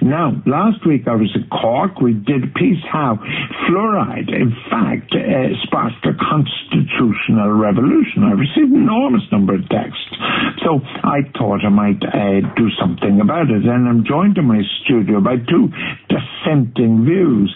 Now, last week I was at Cork. We did a piece how fluoride, in fact, sparked a constitutional revolution. I received an enormous number of texts. So I thought I might do something about it. And I'm joined in my studio by two dissenting views.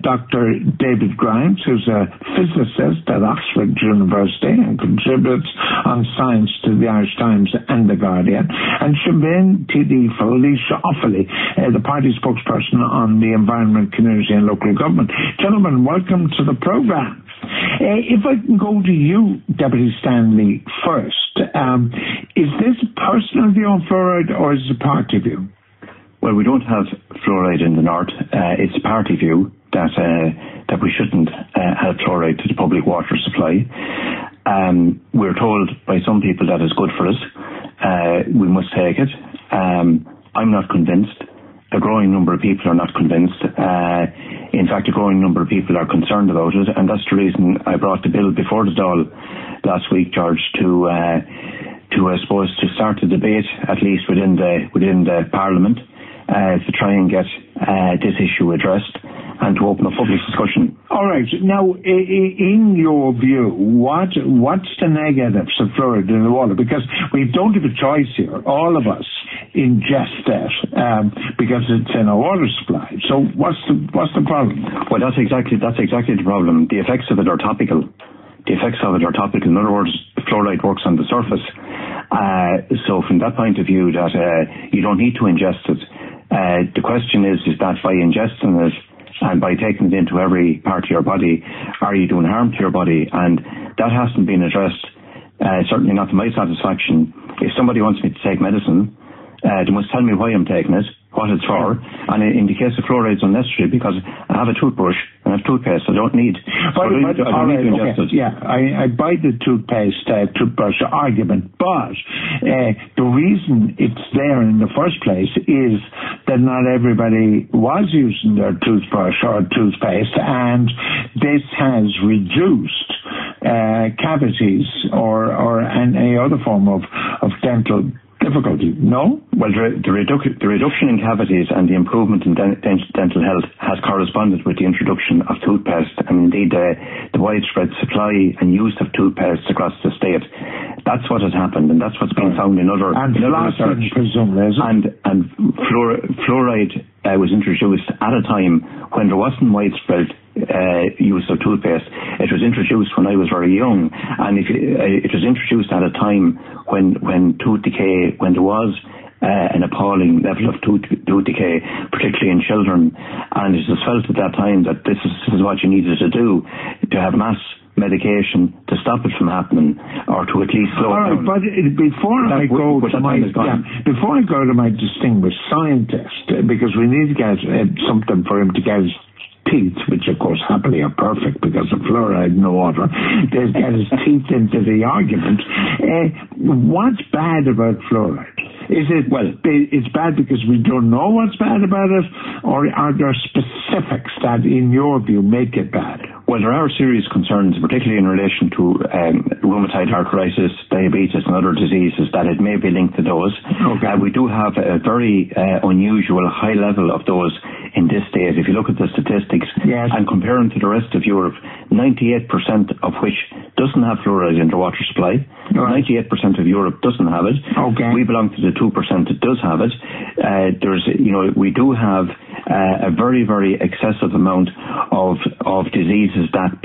Dr. David Grimes, who's a physicist at Oxford University and contributes on science to the Irish Times and The Guardian, and Siobhan TD Felicia Offaly, the party spokesperson on the environment, community and local government. Gentlemen, welcome to the programme. If I can go to you, Deputy Stanley, first, is this a personal view on fluoride or is it a party view? Well, we don't have fluoride in the north. It's a party view that we shouldn't add fluoride to the public water supply. We're told by some people that it's good for us. We must take it. I'm not convinced. A growing number of people are not convinced. In fact, a growing number of people are concerned about it, and that's the reason I brought the bill before the Dáil last week, George, to I suppose to start the debate, at least within the Parliament, to try and get this issue addressed and to open a public discussion. All right. Now, in your view, what's the negatives of fluoride in the water? Because we don't have a choice here. All of us ingest it because it's in our water supply. So what's the problem? Well, that's exactly the problem. The effects of it are topical. In other words, fluoride works on the surface. So from that point of view, that you don't need to ingest it. The question is that by ingesting it and by taking it into every part of your body, are you doing harm to your body? And that hasn't been addressed, certainly not to my satisfaction. If somebody wants me to take medicine, they must tell me why I'm taking it, what it's for, and in the case of fluoride, it's unnecessary because I have a toothbrush and I have toothpaste. I don't need to ingest it. Yeah, I buy the toothbrush argument, but the reason it's there in the first place is that not everybody was using their toothbrush or toothpaste, and this has reduced cavities or any other form of dental difficulty. No? Well, the reduction in cavities and the improvement in dental health has corresponded with the introduction of toothpaste and indeed the widespread supply and use of toothpaste across the state. That's what has happened, and that's what's been found in other research. And fluoride was introduced at a time when there wasn't widespread use of toothpaste. It was introduced when I was very young, and it was introduced at a time when tooth decay, when there was an appalling level of tooth decay, particularly in children, and it was felt at that time that this is what you needed to do, to have mass medication to stop it from happening, or to at least slow it down. But before I go to my distinguished scientist, because we need to get something for him to get his teeth, which of course happily are perfect because of fluoride in the water, to get his teeth into the argument. What's bad about fluoride? Is it, well, it's bad because we don't know what's bad about it, or are there specifics that, in your view, make it bad? Well, there are serious concerns, particularly in relation to rheumatoid arthritis, diabetes and other diseases, that it may be linked to those. Okay. We do have a very unusual high level of those in this state. If you look at the statistics, yes, and compare them to the rest of Europe, 98% of which doesn't have fluoride in their water supply. Right. 98% of Europe doesn't have it. Okay. We belong to the 2% that does have it. We do have a very, very excessive amount of diseases that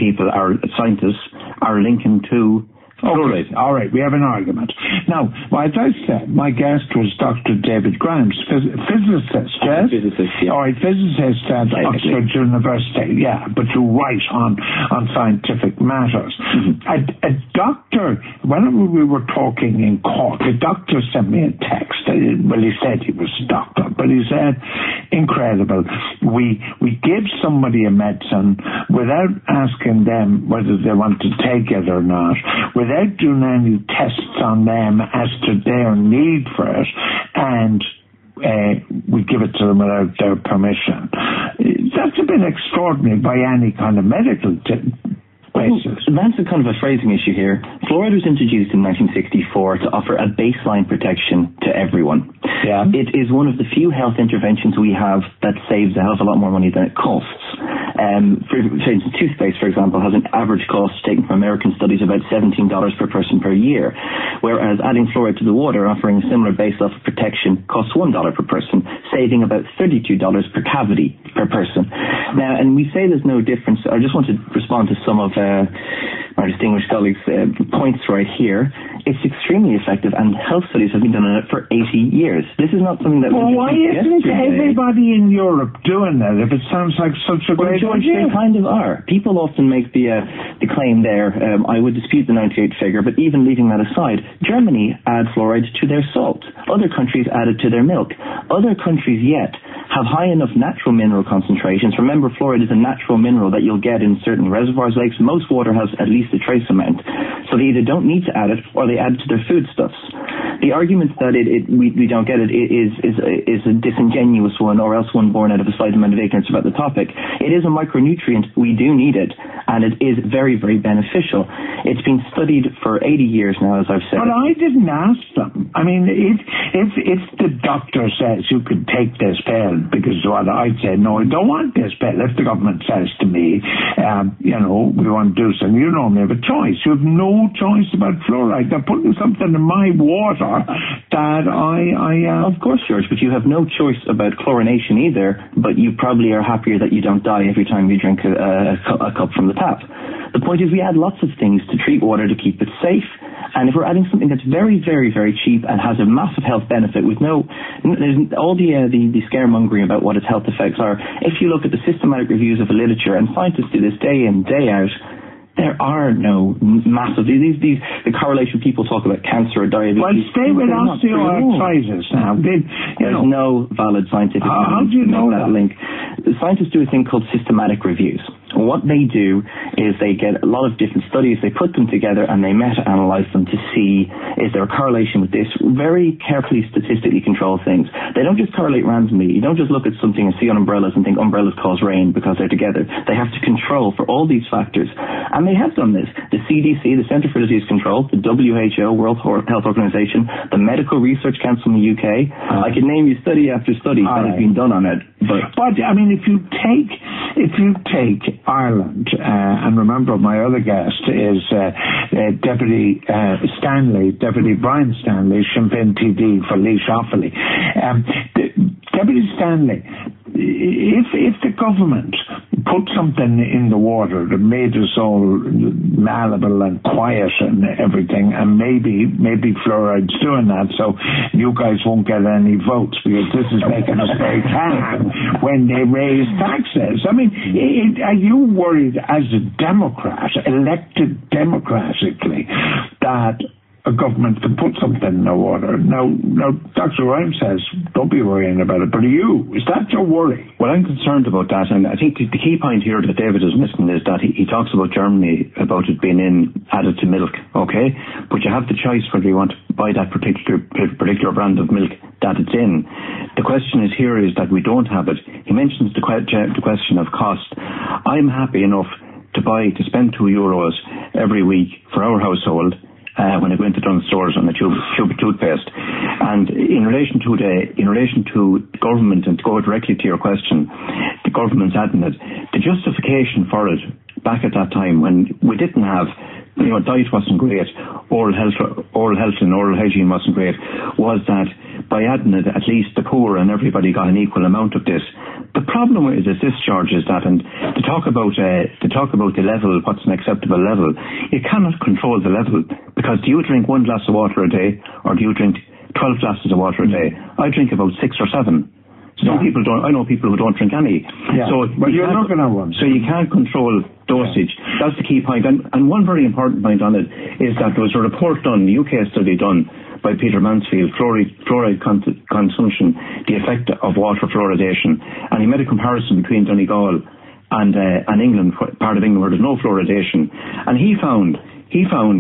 scientists are linking to fluoride. Okay. All right, we have an argument. Now, as I said, my guest was Dr. David Grimes, physicist, yes? Physicist, yeah. All right, physicist at Oxford University, yeah, but you write on scientific matters. Mm-hmm. A doctor, whenever we were talking in Cork, a doctor sent me a text. Well, he said he was a doctor, but he said, incredible, we give somebody a medicine without asking them whether they want to take it or not, without doing any tests on them as to their need for it, and we give it to them without their permission. That's a bit extraordinary by any kind of medical That's a kind of a phrasing issue here. Fluoride was introduced in 1964 to offer a baseline protection to everyone. Yeah. It is one of the few health interventions we have that saves a hell of a lot more money than it costs. For instance, toothpaste, for example, has an average cost taken from American studies about $17 per person per year, whereas adding fluoride to the water, offering a similar base level of protection, costs $1 per person, saving about $32 per cavity per person. Now, and we say there's no difference. I just want to respond to some of our distinguished colleagues' points right here. It's extremely effective, and health studies have been done on it for 80 years. This is not something that... Well, why isn't everybody in Europe doing that if it sounds like such a great George, idea? they kind of are. People often make the claim there, I would dispute the 98 figure, but even leaving that aside, Germany add fluoride to their salt. Other countries add it to their milk. Other countries yet have high enough natural mineral concentrations. Remember, fluoride is a natural mineral that you'll get in certain reservoirs, lakes. Most water has at least a trace amount. So they either don't need to add it or they add it to their foodstuffs. The argument that we don't get it is a disingenuous one, or else one born out of a slight amount of ignorance about the topic. It is a micronutrient. We do need it, and it is very, very beneficial. It's been studied for 80 years now, as I've said. But I didn't ask them. I mean, if the doctor says you could take this pill, because what I'd say, no, I don't want this pill. If the government says to me, we want to do something, you don't have a choice. You have no choice about fluoride. They're putting something in my water that I Of course, George, but you have no choice about chlorination either, but you probably are happier that you don't die every time you drink a cup from the tap. The point is we add lots of things to treat water to keep it safe, and if we're adding something that's very, very, very cheap and has a massive health benefit with there's all the scaremongering about what its health effects are. If you look at the systematic reviews of the literature, and scientists do this day in, day out, there are no massive... the correlation people talk about cancer or diabetes... Well, stay with osteoarthritis now. There's no valid scientific... How do you know that link? The scientists do a thing called systematic reviews. What they do is they get a lot of different studies, they put them together, and they meta-analyze them to see is there a correlation with this. Very carefully statistically controlled things. They don't just correlate randomly. You don't just look at something and see on umbrellas and think umbrellas cause rain because they're together. They have to control for all these factors. And they have done this. The CDC, the Centre for Disease Control, the WHO, World Health Organization, the Medical Research Council in the UK. I can name you study after study that has been done on it. But I mean, if you take Ireland, and remember my other guest is Deputy Brian Stanley, Sinn Féin TD for Laois Offaly. Deputy Stanley, if the government put something in the water that made us all malleable and quiet and everything, and maybe fluoride's doing that, so you guys won't get any votes because this is making us very calm when they raise taxes. I mean, are you worried as a Democrat, elected democratically, that a government can put something in the water? Now, Dr. Ryan says, don't be worrying about it, but are you? Is that your worry? Well, I'm concerned about that, and I think the key point here that David is missing is that he talks about Germany, about it being added to milk, okay? But you have the choice whether you want to buy that particular brand of milk that it's in. The question here is that we don't have it. He mentions the question of cost. I'm happy enough to spend €2 every week for our household when I go into Dunnes stores on the tube of toothpaste. And in relation to government, and to go directly to your question, the government's adding it. The justification for it back at that time when we didn't have, diet wasn't great, oral health and oral hygiene wasn't great, was that by adding it, at least the poor and everybody got an equal amount of this. The problem is this, George, is that, and to talk about the level, what's an acceptable level, you cannot control the level, because do you drink 1 glass of water a day, or do you drink 12 glasses of water a day? I drink about 6 or 7. Some people don't. I know people who don't drink any. Yeah. So, but you're not going to one. So you can't control dosage. Yeah. That's the key point. And one very important point on it is that there was a report done, the UK study done by Peter Mansfield, fluoride consumption, the effect of water fluoridation, and he made a comparison between Donegal and England, part of England where there's no fluoridation, and he found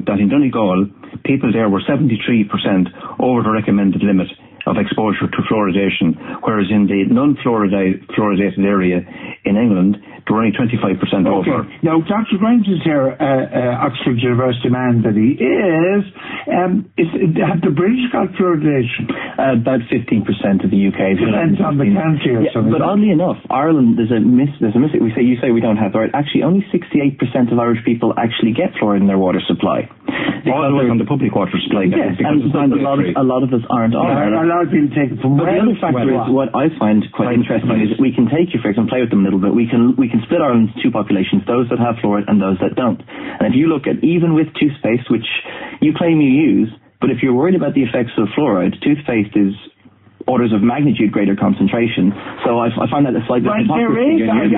that in Donegal people there were 73% over the recommended limit of exposure to fluoridation, whereas in the non-fluoridated area in England, they're only 25% over. Now, Dr. Grimes is here, Oxford University man that he is. Have the British got fluoridation? About 15% of the UK. Depends on the county or something. But oddly enough, Ireland, there's a myth. You say we don't have fluoride. Actually, only 68% of Irish people actually get fluoride in their water supply. All of us on the public water supply. Yes, and a lot of us aren't on. A lot of people take it from But the other factor is, what I find quite interesting is we can take you, for example, play with them a little bit. We can split Ireland into two populations, those that have fluoride and those that don't. And if you look at, even with toothpaste, which you claim you use, but if you're worried about the effects of fluoride, toothpaste is orders of magnitude greater concentration. So I find that a slight hypocrisy. Sorry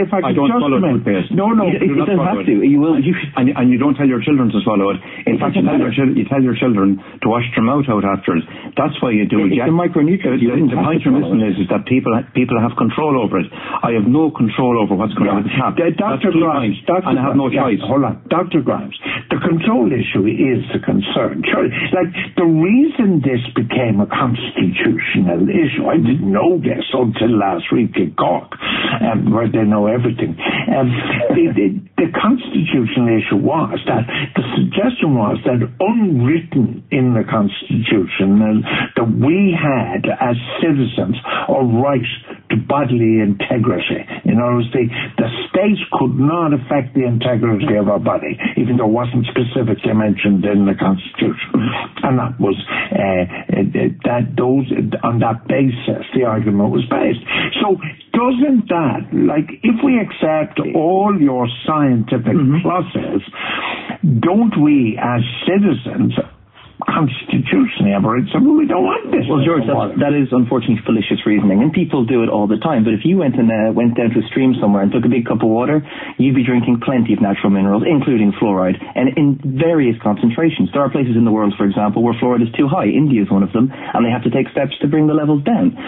if I could just swallow toothpaste. No, it doesn't have to. You will. And you don't tell your children to swallow it. In fact, you tell your children to wash their mouth out afterwards. That's why you do it. It's a micronutrient. The point you're missing is that people have control over it. I have no control over what's going on with the tap. Dr. Grimes, and I have no choice. Hold on, Dr. Grimes. The control issue is the concern. Like, the reason this became a constitutional issue, I didn't know this until last week at Cork, where they know everything. The constitutional issue was that the suggestion was that unwritten in the Constitution that we had as citizens a right to bodily integrity. In other words, the state could not affect the integrity of our body, even though it wasn't specifically mentioned in the Constitution. And that was on that basis the argument was based. So doesn't that, like, if we accept all your scientific pluses, don't we as citizens constitutionally have a right to say, well, we don't want this? Well, George, that is unfortunately fallacious reasoning, and people do it all the time. But if you went down to a stream somewhere and took a big cup of water, you'd be drinking plenty of natural minerals, including fluoride, and in various concentrations. There are places in the world, for example, where fluoride is too high. India is one of them, and they have to take steps to bring the levels down.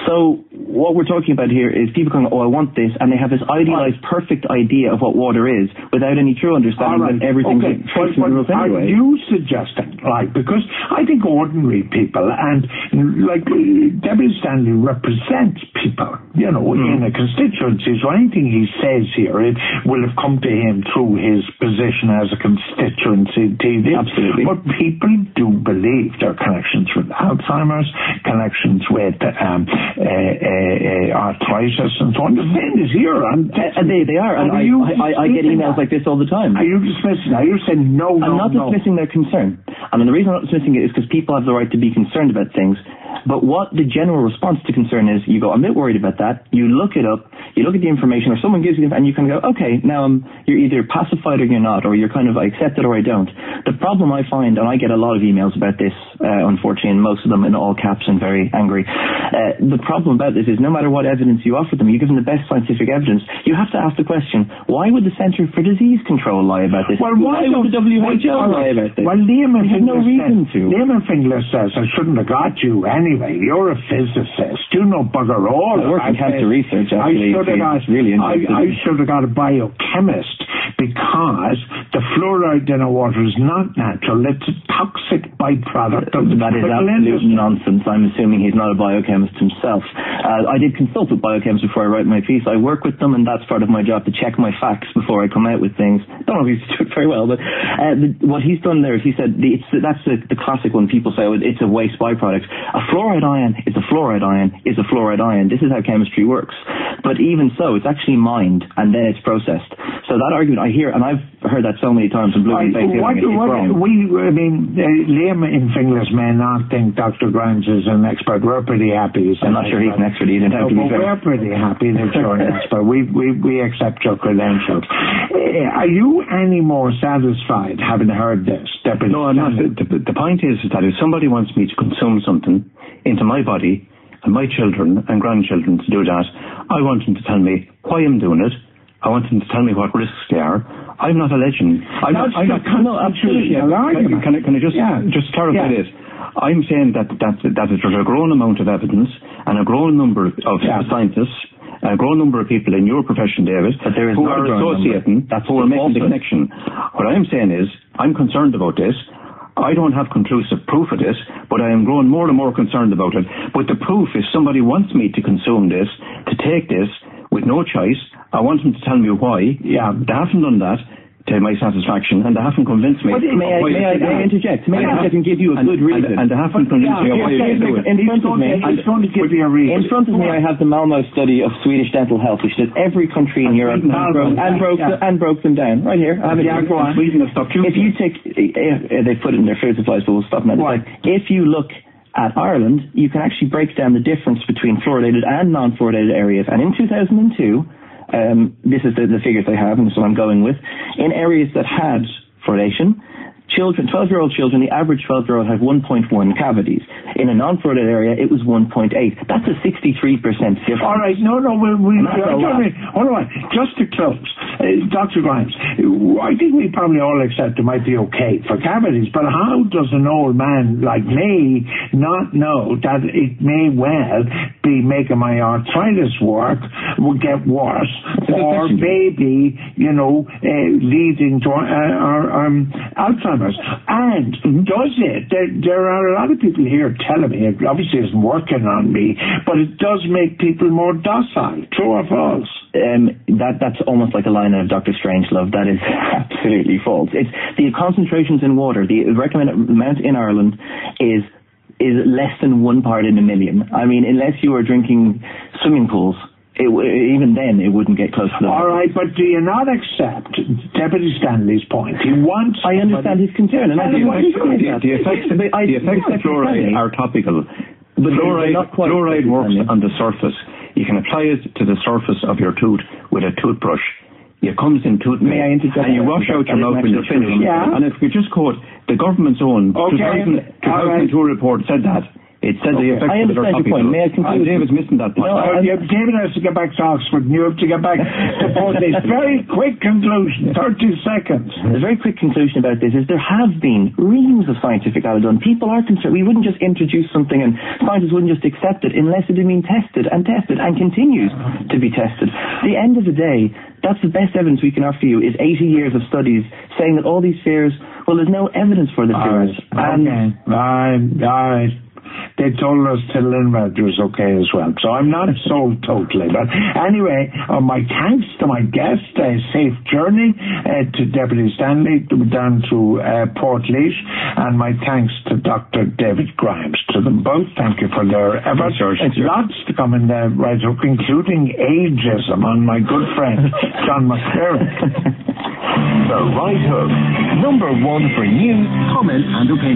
So what we're talking about here is people going, I want this, and they have this idealized, perfect idea of what water is without any true understanding that everything's trace minerals anyway. Are you suggesting, because I think ordinary people, and like Debbie Stanley represents people, in a constituency, so anything he says here, it will have come to him through his position as a constituency TV. Absolutely. But people do believe there are connections with Alzheimer's, connections with arthritis and so on. The thing is here, and they are. And I get emails like this all the time. Are you dismissing? Are you saying no? I'm not dismissing their concern. I mean, the reason I'm not dismissing it is because people have the right to be concerned about things. But what the general response to concern is, you go, I'm a bit worried about that. You look it up, you look at the information, or someone gives you, and you kind of go, okay, now you're either pacified or you're not, or you're kind of, I accept it or I don't. The problem I find, and I get a lot of emails about this, unfortunately, and most of them in all caps and very angry. The problem about this is, no matter what evidence you offer them, you give them the best scientific evidence, you have to ask the question, why would the Centre for Disease Control lie about this? Well, why would the WHO lie about this? Well, Liam Fingler says, I shouldn't have got you anyway. You're a physicist. You know bugger all. I work in cancer research, actually. I should have got a biochemist, because the fluoride in our water is not natural. It's a toxic byproduct of the That is absolute nonsense. I'm assuming he's not a biochemist himself. I did consult with biochemists before I write my piece. I work with them, and that's part of my job, to check my facts before I come out with things. Don't know if he's doing it very well, but what he's done there is he said, that's the classic one. People say, it's a waste byproduct. A fluoride ion is a fluoride ion is a fluoride ion. This is how chemistry works. But even so, it's actually mined, and then it's processed. So that argument I hear, and I've heard that so many times, and Liam in Finglas may not think Dr. Grimes is an expert. We're pretty happy. I'm not sure he's an expert either. We're pretty happy that you're an expert. We accept your credentials. Are you any more satisfied having heard this? No, I'm not. The point is that if somebody wants me to consume something into my body, and my children and grandchildren to do that, I want them to tell me why I'm doing it. I want them to tell me what risks there are. I'm not a legend. Absolutely. Can I just clarify this? I'm saying that there's a growing amount of evidence and a growing number of scientists, a growing number of people in your profession, David, who are associating, who are making the connection. What I'm saying is, I'm concerned about this. I don't have conclusive proof of this, but I am growing more and more concerned about it. But the proof, if somebody wants me to consume this, to take this with no choice, I want them to tell me why. Yeah, they haven't done that to my satisfaction, and they haven't convinced me. May I interject? May I interject and give you a good reason? And they haven't convinced me of why they do it. In front of me, I have the Malmo study of Swedish dental health, which did every country in Europe and broke them down. Right here. I have it. If you take, they put it in their food supplies, but we'll stop now. If you look at Ireland, you can actually break down the difference between fluoridated and non-fluoridated areas. And in 2002, this is the figures I have, and this is what I'm going with. In areas that had fluoridation, 12-year-old children, the average 12-year-old had 1.1 cavities. In a non-fluoridated area, it was 1.8. That's a 63% difference. All right, hold on. Just to close, Dr. Grimes, I think we probably all accept it might be okay for cavities, but how does an old man like me not know that it may well be making my arthritis will get worse, or maybe, leading to Alzheimer's? And does it? There are a lot of people here telling me, it obviously isn't working on me, but it does make people more docile. True or false? That's almost like a line of Dr. Strangelove. That is absolutely false. It's the concentrations in water. The recommended amount in Ireland is less than 1 part in a million. I mean, unless you are drinking swimming pools, even then it wouldn't get close to that. All right, but do you not accept Deputy Stanley's point? He wants... I understand his concern, and the effects of fluoride are topical. But fluoride works on the surface. You can apply it to the surface of your tooth with a toothbrush. It comes in toothpaste, and you wash out your mouth when you're finished. Yeah. And if we just quote the government's own 2002 report said that. It said the effects of it are topical. May I conclude? David's missing that point. David has to get back to Oxford, and you have to get back to Portlace. Very quick conclusion, 30 seconds. The very quick conclusion about this is there have been reams of scientific data done. People are concerned. We wouldn't just introduce something and scientists wouldn't just accept it unless it had been tested and continues to be tested. At the end of the day, that's the best evidence we can offer you is 80 years of studies saying that all these fears, well, there's no evidence for the fears. Right. They told us to Linwood was okay as well. So I'm not sold totally. But anyway, my thanks to my guest. A safe journey to Deputy Stanley down to Portlace. And my thanks to Dr. David Grimes. To them both, thank you for their efforts. Lots to come in the right hook, including ageism on my good friend, John McClaren. The Right Hook. #1 for news, comment and opinion.